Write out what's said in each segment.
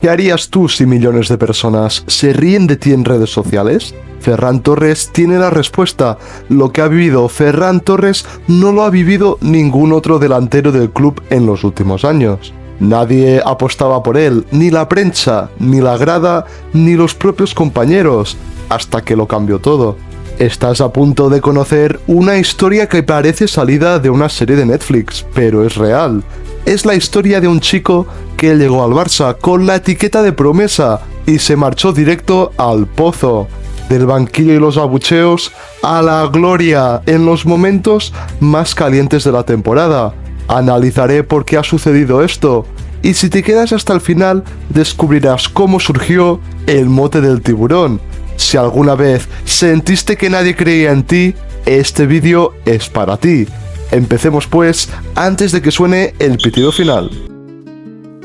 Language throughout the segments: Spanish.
¿Qué harías tú si millones de personas se ríen de ti en redes sociales? Ferran Torres tiene la respuesta. Lo que ha vivido Ferran Torres no lo ha vivido ningún otro delantero del club en los últimos años. Nadie apostaba por él, ni la prensa, ni la grada, ni los propios compañeros, hasta que lo cambió todo. Estás a punto de conocer una historia que parece salida de una serie de Netflix, pero es real. Es la historia de un chico que llegó al Barça con la etiqueta de promesa y se marchó directo al pozo. Del banquillo y los abucheos a la gloria en los momentos más calientes de la temporada. Analizaré por qué ha sucedido esto, y si te quedas hasta el final descubrirás cómo surgió el mote del tiburón. Si alguna vez sentiste que nadie creía en ti, este vídeo es para ti. Empecemos pues antes de que suene el pitido final.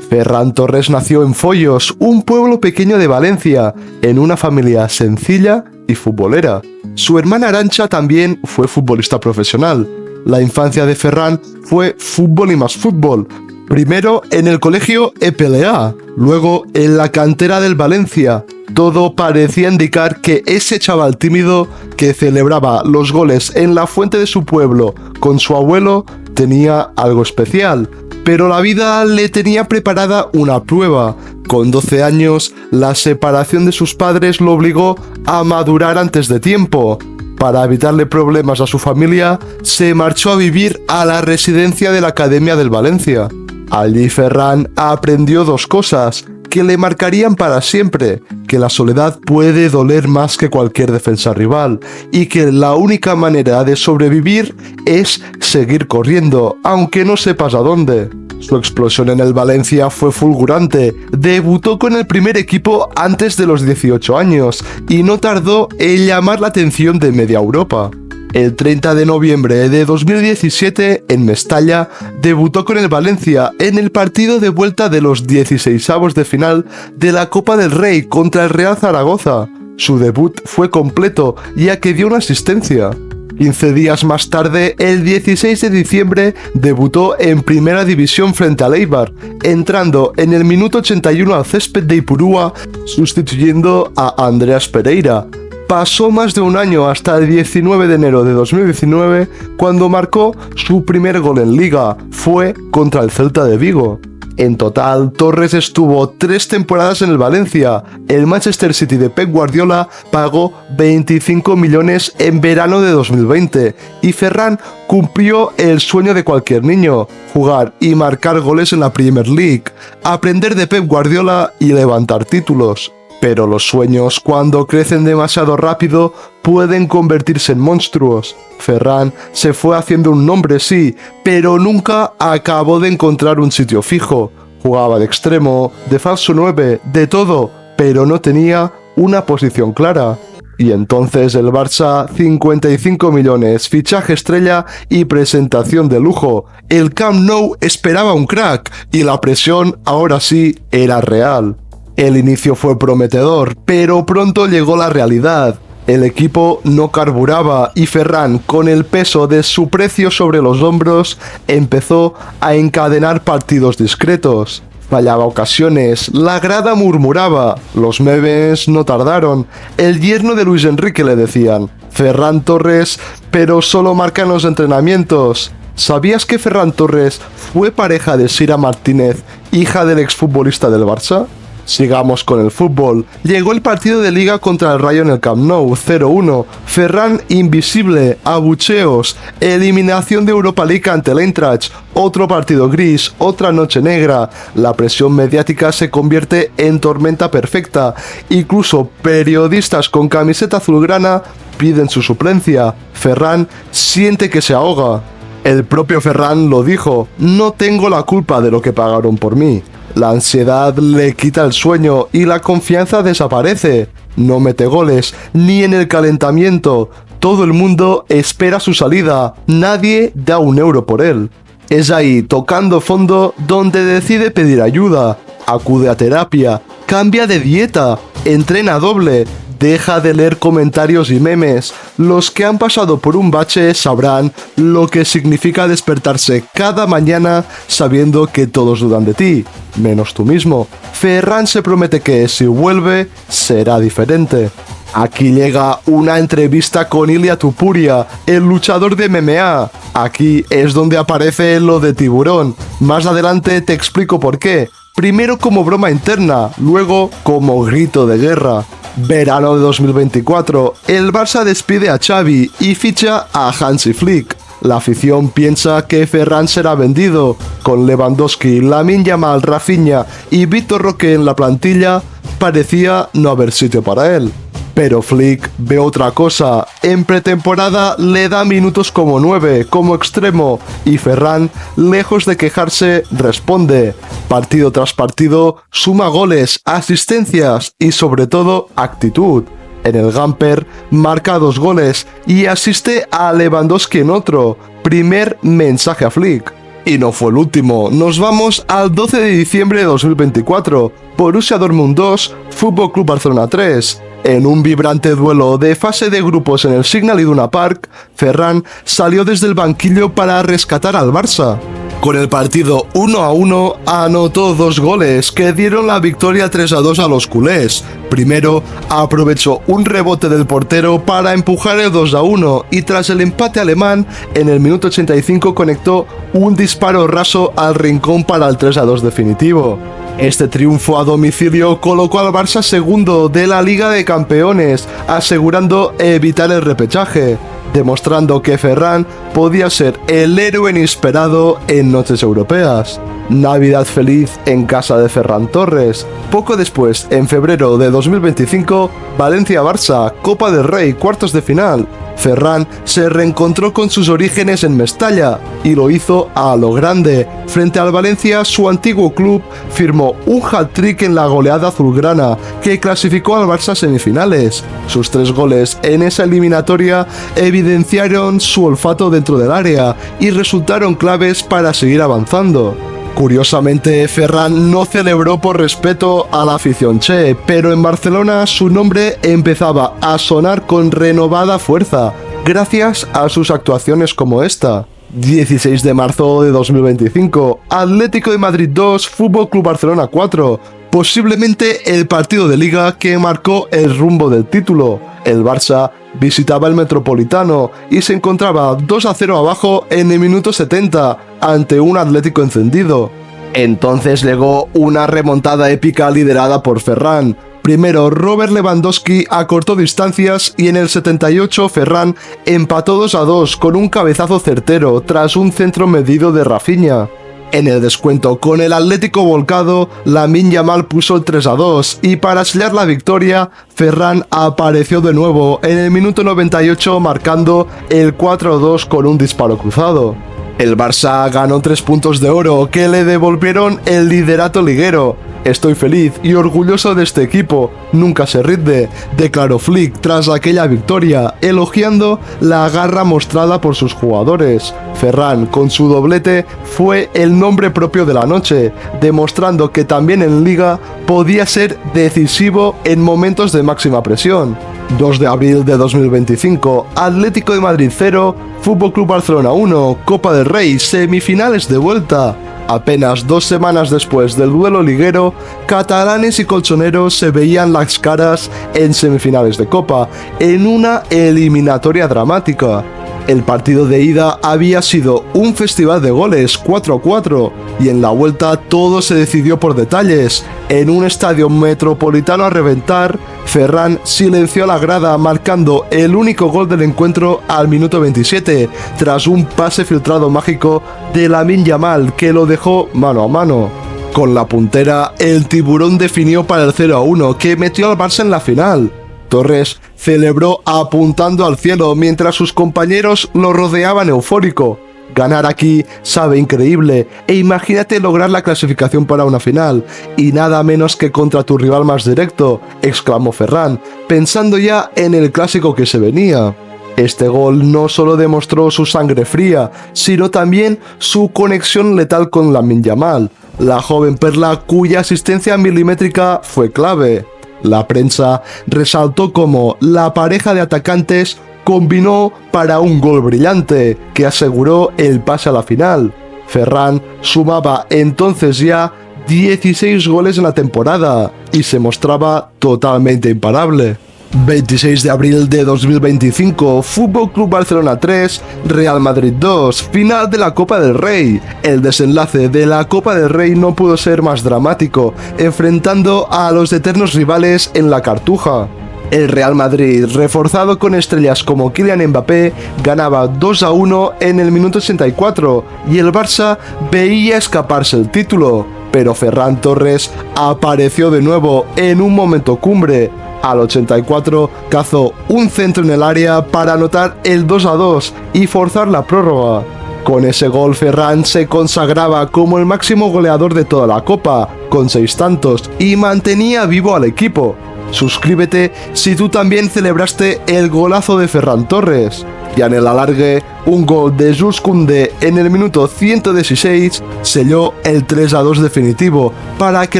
Ferran Torres nació en Foios, un pueblo pequeño de Valencia, en una familia sencilla y futbolera. Su hermana Arantxa también fue futbolista profesional. La infancia de Ferran fue fútbol y más fútbol. Primero en el colegio EPLA, luego en la cantera del Valencia. Todo parecía indicar que ese chaval tímido que celebraba los goles en la fuente de su pueblo con su abuelo tenía algo especial. Pero la vida le tenía preparada una prueba. Con 12 años, la separación de sus padres lo obligó a madurar antes de tiempo. Para evitarle problemas a su familia, se marchó a vivir a la residencia de la Academia del Valencia. Allí Ferran aprendió dos cosas que le marcarían para siempre: que la soledad puede doler más que cualquier defensa rival y que la única manera de sobrevivir es seguir corriendo, aunque no sepas a dónde. Su explosión en el Valencia fue fulgurante. Debutó con el primer equipo antes de los 18 años y no tardó en llamar la atención de media Europa. El 30 de noviembre de 2017, en Mestalla, debutó con el Valencia en el partido de vuelta de los 16avos de final de la Copa del Rey contra el Real Zaragoza. Su debut fue completo, ya que dio una asistencia. 15 días más tarde, el 16 de diciembre, debutó en Primera División frente al Eibar, entrando en el minuto 81 al césped de Ipurúa, sustituyendo a Andreas Pereira. Pasó más de un año hasta el 19 de enero de 2019, cuando marcó su primer gol en Liga. Fue contra el Celta de Vigo. En total, Torres estuvo 3 temporadas en el Valencia. El Manchester City de Pep Guardiola pagó 25 millones en verano de 2020 y Ferran cumplió el sueño de cualquier niño: jugar y marcar goles en la Premier League, aprender de Pep Guardiola y levantar títulos. Pero los sueños, cuando crecen demasiado rápido, pueden convertirse en monstruos. Ferran se fue haciendo un nombre, sí, pero nunca acabó de encontrar un sitio fijo. Jugaba de extremo, de falso 9, de todo, pero no tenía una posición clara. Y entonces el Barça, 55 millones, fichaje estrella y presentación de lujo. El Camp Nou esperaba un crack y la presión ahora sí era real. El inicio fue prometedor, pero pronto llegó la realidad. El equipo no carburaba y Ferran, con el peso de su precio sobre los hombros, empezó a encadenar partidos discretos. Fallaba ocasiones, la grada murmuraba, los memes no tardaron. El yerno de Luis Enrique le decían: Ferran Torres, pero solo marca en los entrenamientos. ¿Sabías que Ferran Torres fue pareja de Sira Martínez, hija del exfutbolista del Barça? Sigamos con el fútbol. Llegó el partido de Liga contra el Rayo en el Camp Nou, 0-1. Ferran invisible, abucheos, eliminación de Europa League ante el Eintracht, otro partido gris, otra noche negra. La presión mediática se convierte en tormenta perfecta. Incluso periodistas con camiseta azulgrana piden su suplencia. Ferran siente que se ahoga. El propio Ferran lo dijo: no tengo la culpa de lo que pagaron por mí. La ansiedad le quita el sueño y la confianza desaparece. No mete goles, ni en el calentamiento. Todo el mundo espera su salida. Nadie da un euro por él. Es ahí, tocando fondo, donde decide pedir ayuda. Acude a terapia, cambia de dieta, entrena doble, Deja de leer comentarios y memes. Los que han pasado por un bache sabrán lo que significa despertarse cada mañana sabiendo que todos dudan de ti, menos tú mismo. Ferran se promete que si vuelve, será diferente. Aquí llega una entrevista con Ilia Topuria, el luchador de MMA. Aquí es donde aparece lo de tiburón. Más adelante te explico por qué. Primero como broma interna, luego como grito de guerra. Verano de 2024, el Barça despide a Xavi y ficha a Hansi Flick. La afición piensa que Ferran será vendido. Con Lewandowski, Lamine Yamal, Rafinha y Vitor Roque en la plantilla, parecía no haber sitio para él. Pero Flick ve otra cosa. En pretemporada le da minutos como 9, como extremo, y Ferran, lejos de quejarse, responde. Partido tras partido, suma goles, asistencias y sobre todo actitud. En el Gamper marca 2 goles y asiste a Lewandowski en otro. Primer mensaje a Flick. Y no fue el último, nos vamos al 12 de diciembre de 2024, Borussia Dortmund 2, Fútbol Club Barcelona 3. En un vibrante duelo de fase de grupos en el Signal Iduna Park, Ferran salió desde el banquillo para rescatar al Barça. Con el partido 1-1, anotó 2 goles que dieron la victoria 3-2 a los culés. Primero, aprovechó un rebote del portero para empujar el 2-1 y tras el empate alemán, en el minuto 85 conectó un disparo raso al rincón para el 3-2 definitivo. Este triunfo a domicilio colocó al Barça segundo de la Liga de Campeones, asegurando evitar el repechaje, demostrando que Ferran podía ser el héroe inesperado en noches europeas. Navidad feliz en casa de Ferran Torres. Poco después, en febrero de 2025, Valencia-Barça, Copa del Rey, cuartos de final. Ferran se reencontró con sus orígenes en Mestalla y lo hizo a lo grande. Frente al Valencia, su antiguo club firmó un hat-trick en la goleada azulgrana que clasificó al Barça a semifinales. Sus 3 goles en esa eliminatoria evidenciaron su olfato dentro del área y resultaron claves para seguir avanzando. Curiosamente, Ferran no celebró por respeto a la afición che, pero en Barcelona su nombre empezaba a sonar con renovada fuerza, gracias a sus actuaciones como esta. 16 de marzo de 2025, Atlético de Madrid 2, Fútbol Club Barcelona 4, posiblemente el partido de liga que marcó el rumbo del título. El Barça visitaba el Metropolitano y se encontraba 2-0 abajo en el minuto 70 ante un Atlético encendido. Entonces llegó una remontada épica liderada por Ferran. Primero Robert Lewandowski acortó distancias y en el 78 Ferran empató 2-2 con un cabezazo certero tras un centro medido de Rafinha. En el descuento, con el Atlético volcado, Lamine Yamal puso el 3-2 y para sellar la victoria, Ferran apareció de nuevo en el minuto 98 marcando el 4-2 con un disparo cruzado. El Barça ganó 3 puntos de oro que le devolvieron el liderato liguero. Estoy feliz y orgulloso de este equipo, nunca se rinde, declaró Flick tras aquella victoria, elogiando la garra mostrada por sus jugadores. Ferran, con su doblete, fue el nombre propio de la noche, demostrando que también en Liga podía ser decisivo en momentos de máxima presión. 2 de abril de 2025, Atlético de Madrid 0, Fútbol Club Barcelona 1, Copa del Rey, semifinales de vuelta. Apenas 2 semanas después del duelo liguero, catalanes y colchoneros se veían las caras en semifinales de Copa, en una eliminatoria dramática. El partido de ida había sido un festival de goles 4-4 y en la vuelta todo se decidió por detalles. En un estadio metropolitano a reventar, Ferran silenció a la grada marcando el único gol del encuentro al minuto 27 tras un pase filtrado mágico de Lamine Yamal que lo dejó mano a mano. Con la puntera, el tiburón definió para el 0-1 que metió al Barça en la final. Torres celebró apuntando al cielo mientras sus compañeros lo rodeaban eufórico. Ganar aquí sabe increíble e imagínate lograr la clasificación para una final y nada menos que contra tu rival más directo, exclamó Ferran, pensando ya en el clásico que se venía. Este gol no solo demostró su sangre fría, sino también su conexión letal con Lamine Yamal, la joven perla cuya asistencia milimétrica fue clave. La prensa resaltó cómo la pareja de atacantes combinó para un gol brillante que aseguró el pase a la final. Ferran sumaba entonces ya 16 goles en la temporada y se mostraba totalmente imparable. 26 de abril de 2025, Fútbol Club Barcelona 3, Real Madrid 2, final de la Copa del Rey. El desenlace de la Copa del Rey no pudo ser más dramático, enfrentando a los eternos rivales en la Cartuja. El Real Madrid, reforzado con estrellas como Kylian Mbappé, ganaba 2-1 en el minuto 84 y el Barça veía escaparse el título, pero Ferran Torres apareció de nuevo en un momento cumbre. Al 84 cazó un centro en el área para anotar el 2-2 y forzar la prórroga. Con ese gol Ferran se consagraba como el máximo goleador de toda la Copa, con 6 tantos, y mantenía vivo al equipo. Suscríbete si tú también celebraste el golazo de Ferran Torres. Ya en el alargue, un gol de Jules Koundé en el minuto 116 selló el 3-2 definitivo para que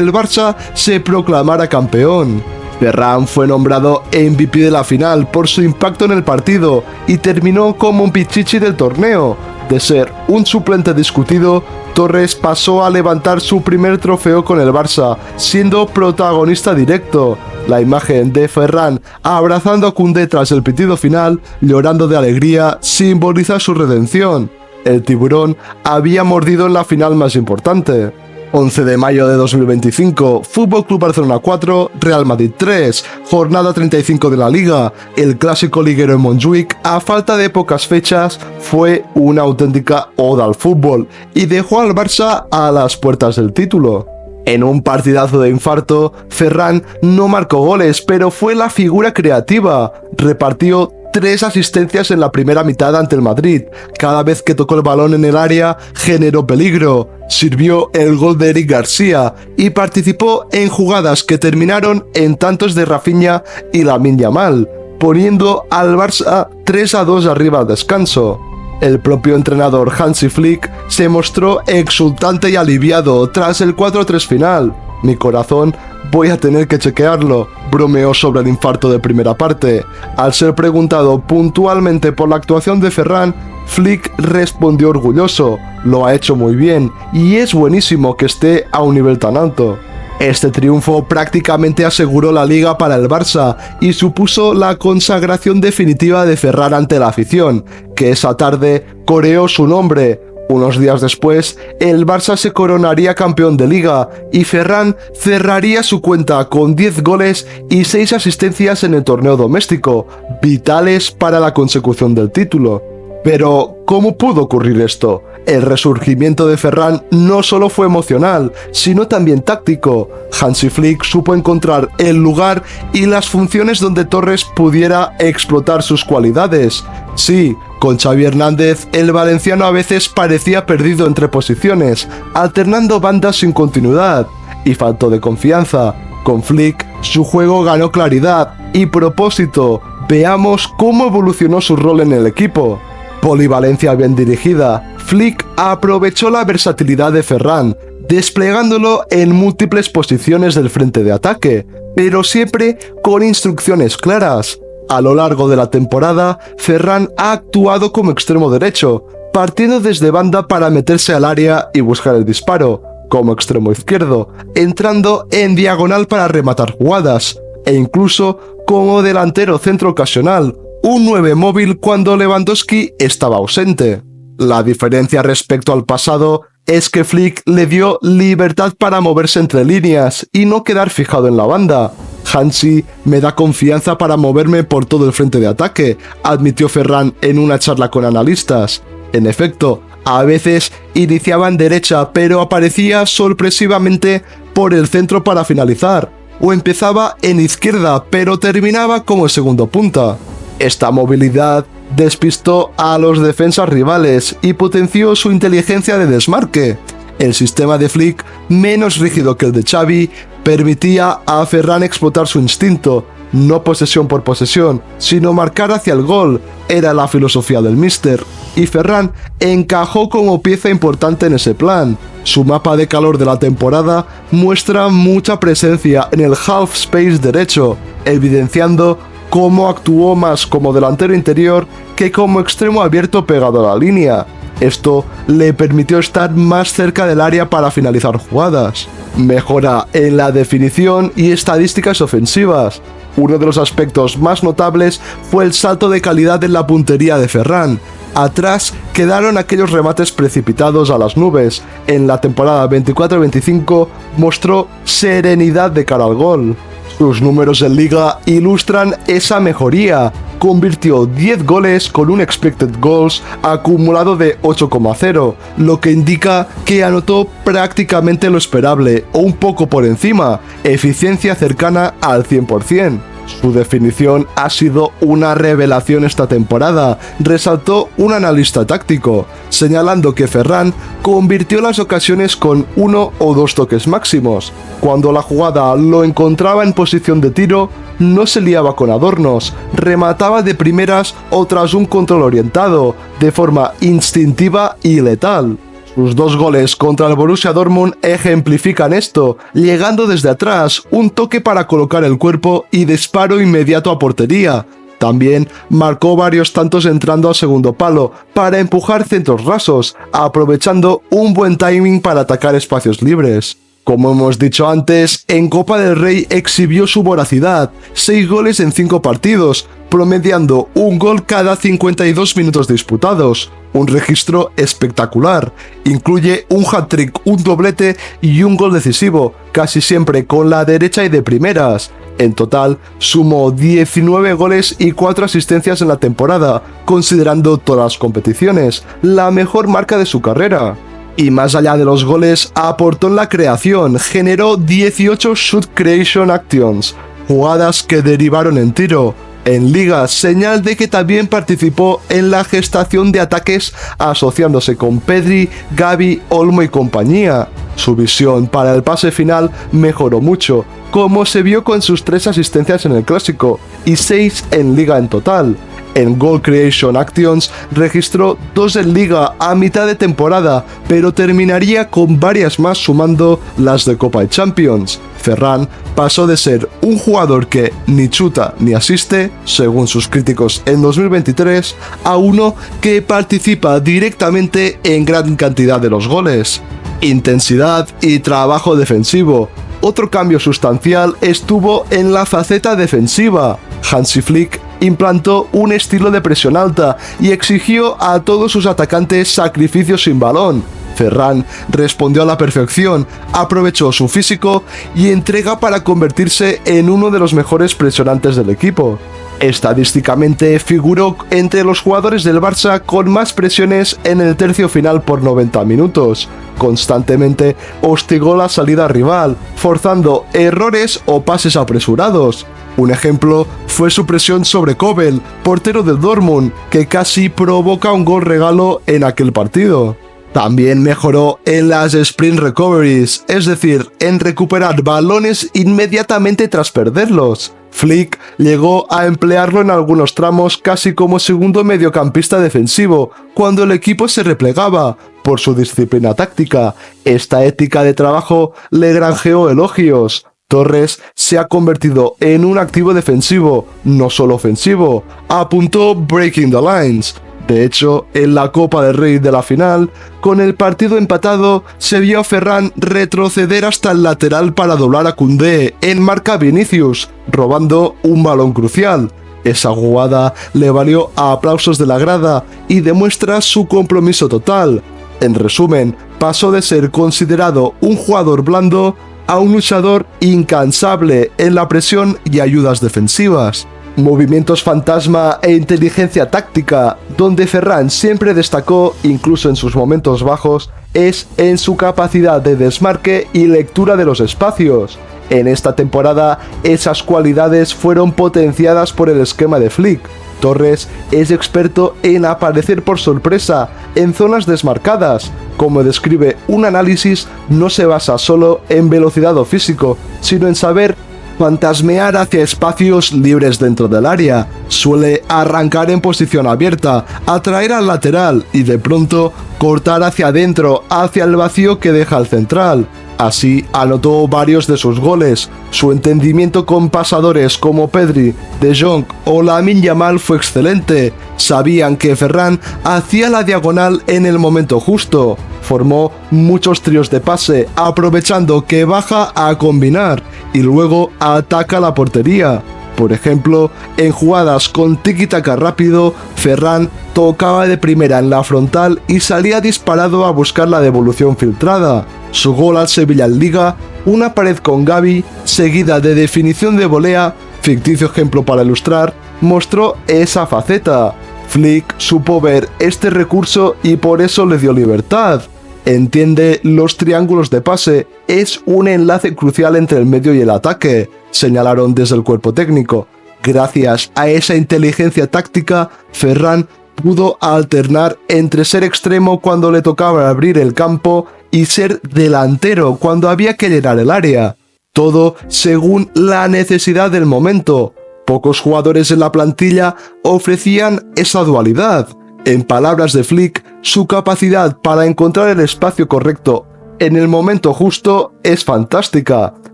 el Barça se proclamara campeón. Ferran fue nombrado MVP de la final por su impacto en el partido y terminó como un pichichi del torneo. De ser un suplente discutido, Torres pasó a levantar su primer trofeo con el Barça, siendo protagonista directo. La imagen de Ferran abrazando a Koundé tras el pitido final, llorando de alegría, simboliza su redención. El tiburón había mordido en la final más importante. 11 de mayo de 2025, Fútbol Club Barcelona 4, Real Madrid 3, jornada 35 de la Liga. El clásico liguero en Montjuïc, a falta de pocas fechas, fue una auténtica oda al fútbol y dejó al Barça a las puertas del título. En un partidazo de infarto, Ferran no marcó goles, pero fue la figura creativa. Repartió 3 asistencias en la primera mitad ante el Madrid. Cada vez que tocó el balón en el área, generó peligro. Sirvió el gol de Eric García y participó en jugadas que terminaron en tantos de Rafinha y Lamine Yamal, poniendo al Barça 3-2 arriba al descanso. El propio entrenador Hansi Flick se mostró exultante y aliviado tras el 4-3 final. Mi corazón, voy a tener que chequearlo, bromeó sobre el infarto de primera parte. Al ser preguntado puntualmente por la actuación de Ferran, Flick respondió orgulloso: lo ha hecho muy bien y es buenísimo que esté a un nivel tan alto. Este triunfo prácticamente aseguró la Liga para el Barça y supuso la consagración definitiva de Ferran ante la afición, que esa tarde coreó su nombre. Unos días después, el Barça se coronaría campeón de Liga y Ferran cerraría su cuenta con 10 goles y 6 asistencias en el torneo doméstico, vitales para la consecución del título. Pero, ¿cómo pudo ocurrir esto? El resurgimiento de Ferran no solo fue emocional, sino también táctico. Hansi Flick supo encontrar el lugar y las funciones donde Torres pudiera explotar sus cualidades. Sí, con Xavi Hernández, el valenciano a veces parecía perdido entre posiciones, alternando bandas sin continuidad, y faltó de confianza. Con Flick, su juego ganó claridad y propósito. Veamos cómo evolucionó su rol en el equipo. Polivalencia bien dirigida, Flick aprovechó la versatilidad de Ferran, desplegándolo en múltiples posiciones del frente de ataque, pero siempre con instrucciones claras. A lo largo de la temporada, Ferran ha actuado como extremo derecho, partiendo desde banda para meterse al área y buscar el disparo, como extremo izquierdo, entrando en diagonal para rematar jugadas, e incluso como delantero centro ocasional, un 9 móvil cuando Lewandowski estaba ausente. La diferencia respecto al pasado es que Flick le dio libertad para moverse entre líneas y no quedar fijado en la banda. Hansi me da confianza para moverme por todo el frente de ataque, admitió Ferran en una charla con analistas. En efecto, a veces iniciaba en derecha, pero aparecía sorpresivamente por el centro para finalizar, o empezaba en izquierda, pero terminaba como segundo punta. Esta movilidad despistó a los defensas rivales y potenció su inteligencia de desmarque. El sistema de Flick, menos rígido que el de Xavi, permitía a Ferran explotar su instinto, no posesión por posesión, sino marcar hacia el gol. Era la filosofía del míster, y Ferran encajó como pieza importante en ese plan. Su mapa de calor de la temporada muestra mucha presencia en el half space derecho, evidenciando cómo actuó más como delantero interior que como extremo abierto pegado a la línea. Esto le permitió estar más cerca del área para finalizar jugadas. Mejora en la definición y estadísticas ofensivas. Uno de los aspectos más notables fue el salto de calidad en la puntería de Ferran. Atrás quedaron aquellos remates precipitados a las nubes. En la temporada 24-25 mostró serenidad de cara al gol. Sus números en liga ilustran esa mejoría. Convirtió 10 goles con un expected goals acumulado de 8,0, lo que indica que anotó prácticamente lo esperable o un poco por encima, eficiencia cercana al 100%. Su definición ha sido una revelación esta temporada, resaltó un analista táctico, señalando que Ferran convirtió las ocasiones con 1 o 2 toques máximos. Cuando la jugada lo encontraba en posición de tiro, no se liaba con adornos, remataba de primeras o tras un control orientado, de forma instintiva y letal. Sus 2 goles contra el Borussia Dortmund ejemplifican esto, llegando desde atrás, un toque para colocar el cuerpo y disparo inmediato a portería. También marcó varios tantos entrando al segundo palo para empujar centros rasos, aprovechando un buen timing para atacar espacios libres. Como hemos dicho antes, en Copa del Rey exhibió su voracidad, 6 goles en 5 partidos, promediando un gol cada 52 minutos disputados, un registro espectacular. Incluye un hat-trick, un doblete y un gol decisivo, casi siempre con la derecha y de primeras. En total, sumó 19 goles y 4 asistencias en la temporada, considerando todas las competiciones, la mejor marca de su carrera. Y más allá de los goles, aportó en la creación, generó 18 shoot creation actions, jugadas que derivaron en tiro. En liga, señal de que también participó en la gestación de ataques asociándose con Pedri, Gavi, Olmo y compañía. Su visión para el pase final mejoró mucho, como se vio con sus 3 asistencias en el Clásico y 6 en liga en total. En Goal Creation Actions registró 2 en liga a mitad de temporada, pero terminaría con varias más sumando las de Copa y Champions. Ferran pasó de ser un jugador que ni chuta ni asiste, según sus críticos en 2023, a uno que participa directamente en gran cantidad de los goles. Intensidad y trabajo defensivo. Otro cambio sustancial estuvo en la faceta defensiva. Hansi Flick implantó un estilo de presión alta y exigió a todos sus atacantes sacrificios sin balón. Ferran respondió a la perfección, aprovechó su físico y entrega para convertirse en uno de los mejores presionantes del equipo. Estadísticamente figuró entre los jugadores del Barça con más presiones en el tercio final por 90 minutos. Constantemente hostigó la salida rival, forzando errores o pases apresurados. Un ejemplo fue su presión sobre Kobel, portero del Dortmund, que casi provoca un gol regalo en aquel partido. También mejoró en las sprint recoveries, es decir, en recuperar balones inmediatamente tras perderlos. Flick llegó a emplearlo en algunos tramos casi como segundo mediocampista defensivo, cuando el equipo se replegaba. Por su disciplina táctica, esta ética de trabajo le granjeó elogios. Torres se ha convertido en un activo defensivo, no solo ofensivo, apuntó Breaking the Lines. De hecho, en la Copa del Rey de la final, con el partido empatado, se vio a Ferran retroceder hasta el lateral para doblar a Koundé en marca Vinicius, robando un balón crucial. Esa jugada le valió a aplausos de la grada y demuestra su compromiso total. En resumen, pasó de ser considerado un jugador blando a un luchador incansable en la presión y ayudas defensivas. Movimientos fantasma e inteligencia táctica. Donde Ferran siempre destacó, incluso en sus momentos bajos, es en su capacidad de desmarque y lectura de los espacios. En esta temporada, esas cualidades fueron potenciadas por el esquema de Flick. Torres es experto en aparecer por sorpresa en zonas desmarcadas. Como describe un análisis, no se basa solo en velocidad o físico, sino en saber fantasmear hacia espacios libres dentro del área, suele arrancar en posición abierta, atraer al lateral y de pronto cortar hacia adentro, hacia el vacío que deja el central. Así anotó varios de sus goles. Su entendimiento con pasadores como Pedri, De Jong o Lamine Yamal fue excelente. Sabían que Ferran hacía la diagonal en el momento justo. Formó muchos tríos de pase, aprovechando que baja a combinar y luego ataca la portería. Por ejemplo, en jugadas con tiki-taka rápido, Ferran tocaba de primera en la frontal y salía disparado a buscar la devolución filtrada. Su gol al Sevilla en Liga, una pared con Gavi, seguida de definición de volea, ficticio ejemplo para ilustrar, mostró esa faceta. Flick supo ver este recurso y por eso le dio libertad. Entiende los triángulos de pase, es un enlace crucial entre el medio y el ataque, señalaron desde el cuerpo técnico. Gracias a esa inteligencia táctica, Ferran pudo alternar entre ser extremo cuando le tocaba abrir el campo y ser delantero cuando había que llenar el área. Todo según la necesidad del momento. Pocos jugadores en la plantilla ofrecían esa dualidad. En palabras de Flick, su capacidad para encontrar el espacio correcto en el momento justo es fantástica.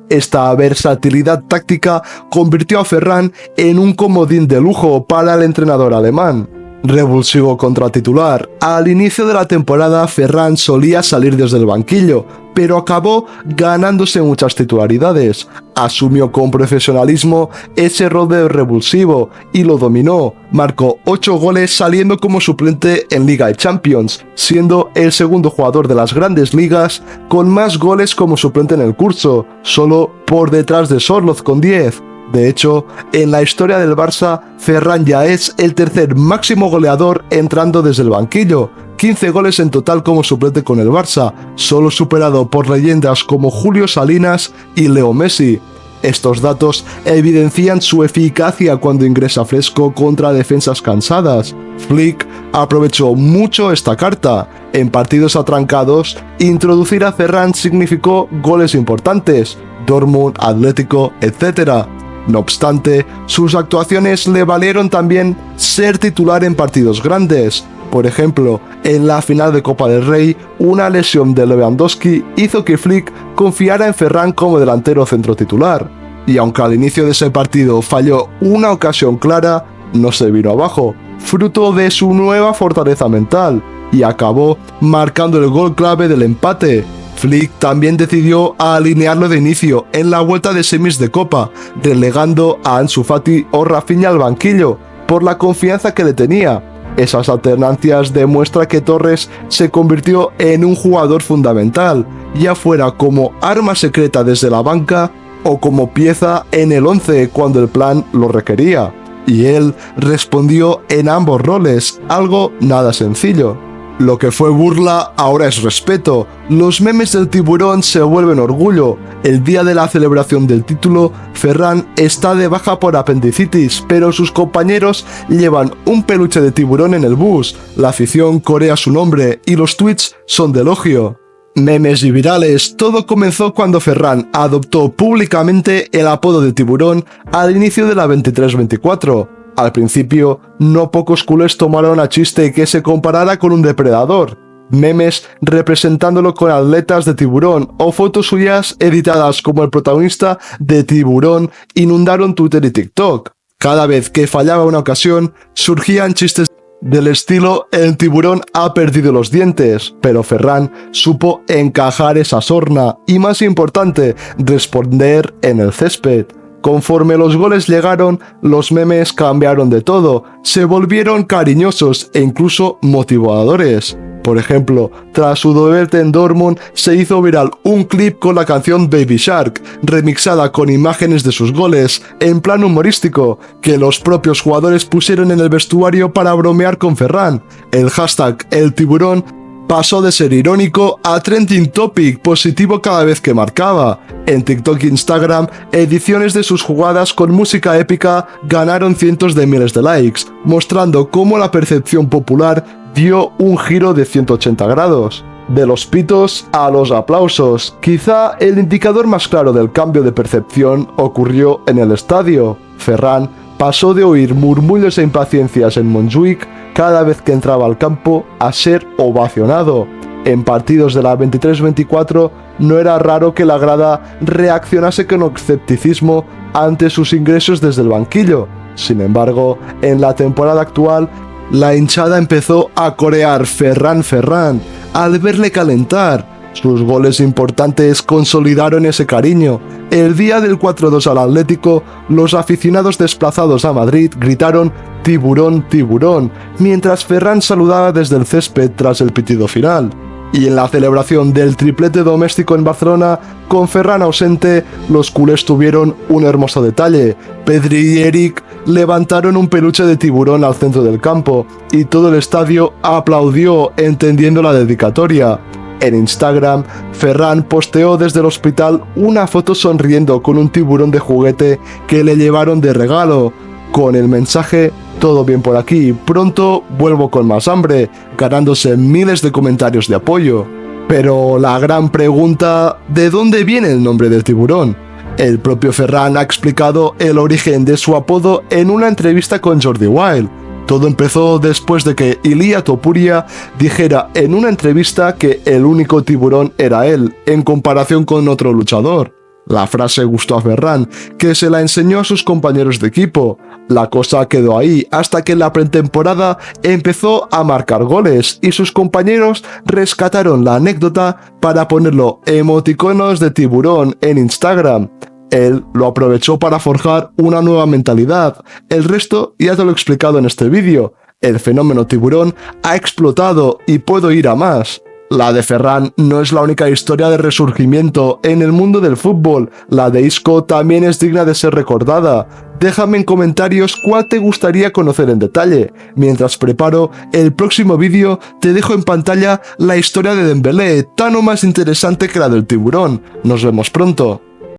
Esta versatilidad táctica convirtió a Ferran en un comodín de lujo para el entrenador alemán. Revulsivo contratitular. Al inicio de la temporada, Ferran solía salir desde el banquillo, pero acabó ganándose muchas titularidades. Asumió con profesionalismo ese rol de revulsivo y lo dominó. Marcó 8 goles saliendo como suplente en Liga y Champions, siendo el segundo jugador de las grandes ligas con más goles como suplente en el curso, solo por detrás de Sorloth con 10. De hecho, en la historia del Barça, Ferran ya es el tercer máximo goleador entrando desde el banquillo, 15 goles en total como suplente con el Barça, solo superado por leyendas como Julio Salinas y Leo Messi. Estos datos evidencian su eficacia cuando ingresa fresco contra defensas cansadas. Flick aprovechó mucho esta carta. En partidos atrancados, introducir a Ferran significó goles importantes, Dortmund, Atlético, etc. No obstante, sus actuaciones le valieron también ser titular en partidos grandes. Por ejemplo, en la final de Copa del Rey, una lesión de Lewandowski hizo que Flick confiara en Ferran como delantero centro titular. Y aunque al inicio de ese partido falló una ocasión clara, no se vino abajo, fruto de su nueva fortaleza mental, y acabó marcando el gol clave del empate. Flick también decidió alinearlo de inicio en la vuelta de semis de Copa, relegando a Ansu Fati o Rafinha al banquillo, por la confianza que le tenía. Esas alternancias demuestran que Torres se convirtió en un jugador fundamental, ya fuera como arma secreta desde la banca o como pieza en el 11 cuando el plan lo requería. Y él respondió en ambos roles, algo nada sencillo. Lo que fue burla ahora es respeto. Los memes del tiburón se vuelven orgullo. El día de la celebración del título, Ferran está de baja por apendicitis, pero sus compañeros llevan un peluche de tiburón en el bus. La afición corea su nombre y los tweets son de elogio. Memes y virales, todo comenzó cuando Ferran adoptó públicamente el apodo de tiburón al inicio de la 23-24. Al principio, no pocos culés tomaron a chiste que se comparara con un depredador. Memes representándolo con atletas de tiburón o fotos suyas editadas como el protagonista de Tiburón inundaron Twitter y TikTok. Cada vez que fallaba una ocasión, surgían chistes del estilo "el tiburón ha perdido los dientes", pero Ferran supo encajar esa sorna y, más importante, responder en el césped. Conforme los goles llegaron, los memes cambiaron de todo, se volvieron cariñosos e incluso motivadores. Por ejemplo, tras su debut en Dortmund, se hizo viral un clip con la canción Baby Shark, remixada con imágenes de sus goles, en plan humorístico, que los propios jugadores pusieron en el vestuario para bromear con Ferran. El hashtag El Tiburón pasó de ser irónico a trending topic positivo cada vez que marcaba. En TikTok e Instagram, ediciones de sus jugadas con música épica ganaron cientos de miles de likes, mostrando cómo la percepción popular dio un giro de 180 grados. De los pitos a los aplausos. Quizá el indicador más claro del cambio de percepción ocurrió en el estadio. Ferran pasó de oír murmullos e impaciencias en Montjuic cada vez que entraba al campo a ser ovacionado. En partidos de la 23-24 no era raro que la grada reaccionase con escepticismo ante sus ingresos desde el banquillo. Sin embargo, en la temporada actual, la hinchada empezó a corear Ferran Ferran al verle calentar. Sus goles importantes consolidaron ese cariño. El día del 4-2 al Atlético, los aficionados desplazados a Madrid gritaron «Tiburón, tiburón», mientras Ferran saludaba desde el césped tras el pitido final. Y en la celebración del triplete doméstico en Barcelona, con Ferran ausente, los culés tuvieron un hermoso detalle. Pedri y Eric levantaron un peluche de tiburón al centro del campo, y todo el estadio aplaudió entendiendo la dedicatoria. En Instagram, Ferran posteó desde el hospital una foto sonriendo con un tiburón de juguete que le llevaron de regalo, con el mensaje «Todo bien por aquí, pronto vuelvo con más hambre», ganándose miles de comentarios de apoyo. Pero la gran pregunta, ¿de dónde viene el nombre del tiburón? El propio Ferran ha explicado el origen de su apodo en una entrevista con Jordi Wild. Todo empezó después de que Ilia Topuria dijera en una entrevista que el único tiburón era él, en comparación con otro luchador. La frase gustó a Ferran, que se la enseñó a sus compañeros de equipo. La cosa quedó ahí hasta que en la pretemporada empezó a marcar goles y sus compañeros rescataron la anécdota para ponerlo emoticonos de tiburón en Instagram. Él lo aprovechó para forjar una nueva mentalidad. El resto ya te lo he explicado en este vídeo. El fenómeno tiburón ha explotado y puedo ir a más. La de Ferran no es la única historia de resurgimiento en el mundo del fútbol. La de Isco también es digna de ser recordada. Déjame en comentarios cuál te gustaría conocer en detalle. Mientras preparo el próximo vídeo, te dejo en pantalla la historia de Dembélé, tan o más interesante que la del tiburón. Nos vemos pronto.